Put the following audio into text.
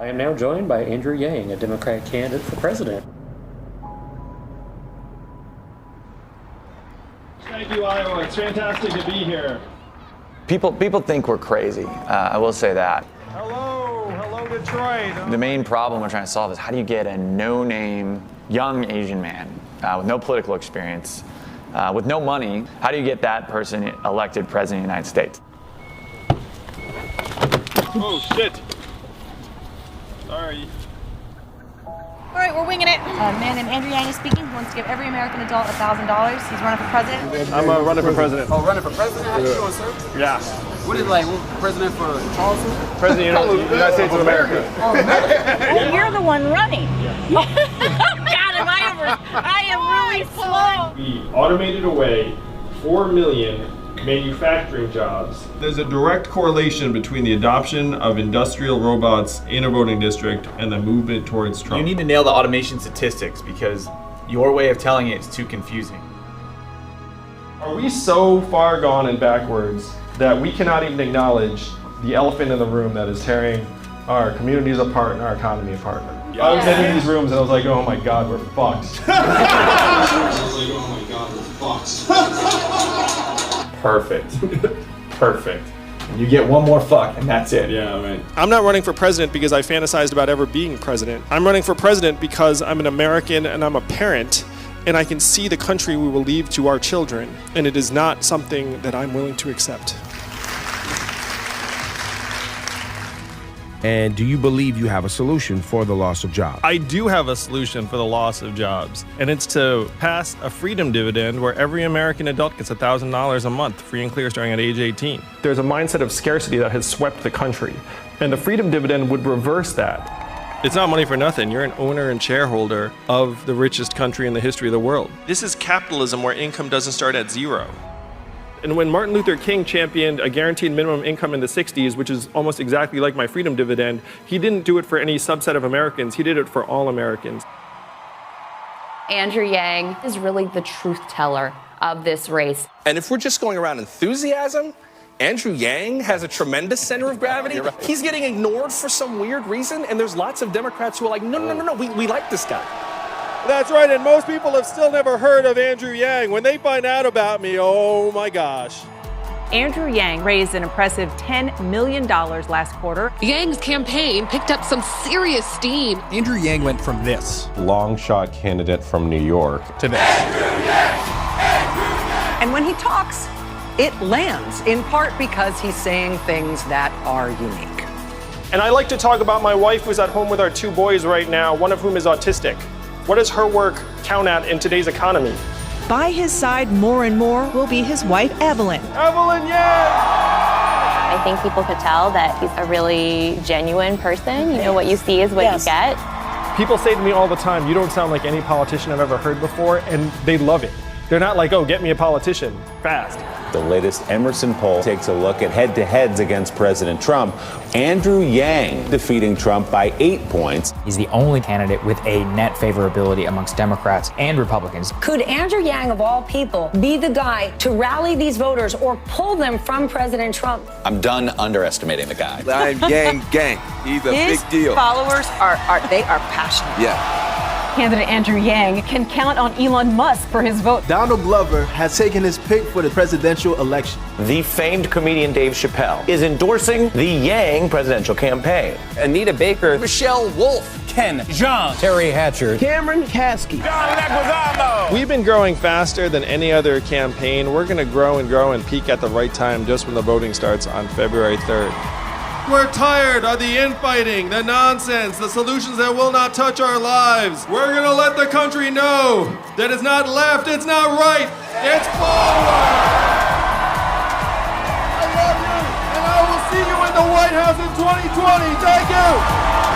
I am now joined by Andrew Yang, a Democratic candidate for president. Thank you, Iowa. It's fantastic to be here. People think we're crazy. I will say that. Hello, Detroit. The main problem we're trying to solve is how do you get a no-name young Asian man with no political experience, with no money, how do you get that person elected president of the United States? Oh, shit. Sorry. All right, we're winging it. A man named Andrew Yang is speaking. He wants to give every American adult $1,000. He's running for president. I'm running for president. Oh, running for president? How you doing, sir? Yeah. What is president for Charleston? President of the United States of America. Oh, you're the one running. God, I am really slow. We automated away 4 million manufacturing jobs. There's a direct correlation between the adoption of industrial robots in a voting district and the movement towards Trump. You need to nail the automation statistics because your way of telling it is too confusing. Are we so far gone and backwards that we cannot even acknowledge the elephant in the room that is tearing our communities apart and our economy apart? I was in these rooms and I was like, oh my God, we're fucked. Perfect. You get one more fuck and that's it. Yeah, right. I'm not running for president because I fantasized about ever being president. I'm running for president because I'm an American and I'm a parent and I can see the country we will leave to our children, and it is not something that I'm willing to accept. And do you believe you have a solution for the loss of jobs? I do have a solution for the loss of jobs, and it's to pass a freedom dividend where every American adult gets $1,000 a month, free and clear, starting at age 18. There's a mindset of scarcity that has swept the country, and the freedom dividend would reverse that. It's not money for nothing. You're an owner and shareholder of the richest country in the history of the world. This is capitalism where income doesn't start at zero. And when Martin Luther King championed a guaranteed minimum income in the 60s, which is almost exactly like my freedom dividend, he didn't do it for any subset of Americans. He did it for all Americans. Andrew Yang is really the truth teller of this race. And if we're just going around enthusiasm, Andrew Yang has a tremendous center of gravity. Right. He's getting ignored for some weird reason, and there's lots of Democrats who are like, no, we like this guy. That's right, and most people have still never heard of Andrew Yang. When they find out about me, oh my gosh. Andrew Yang raised an impressive $10 million last quarter. Yang's campaign picked up some serious steam. Andrew Yang went from this long shot candidate from New York to this. And when he talks, it lands, in part because he's saying things that are unique. And I like to talk about my wife who's at home with our 2 boys right now, one of whom is autistic. What does her work count at in today's economy? By his side more and more will be his wife, Evelyn. Evelyn, yeah! I think people could tell that he's a really genuine person. You know, what you see is what you get. People say to me all the time, you don't sound like any politician I've ever heard before, and they love it. They're not like, oh, get me a politician, fast. The latest Emerson poll takes a look at head-to-heads against President Trump. Andrew Yang defeating Trump by 8 points. He's the only candidate with a net favorability amongst Democrats and Republicans. Could Andrew Yang, of all people, be the guy to rally these voters or pull them from President Trump? I'm done underestimating the guy. I'm Yang Gang. He's a big deal. His followers are passionate. Yeah. Candidate Andrew Yang can count on Elon Musk for his vote. Donald Glover has taken his pick for the presidential election. The famed comedian Dave Chappelle is endorsing the Yang presidential campaign. Anita Baker. Michelle Wolf. Ken Jeong. Terry Hatcher. Cameron Kasky. John Leguizamo. We've been growing faster than any other campaign. We're going to grow and peak at the right time just when the voting starts on February 3rd. We're tired of the infighting, the nonsense, the solutions that will not touch our lives. We're gonna let the country know that it's not left, it's not right, it's forward! I love you, and I will see you in the White House in 2020. Thank you!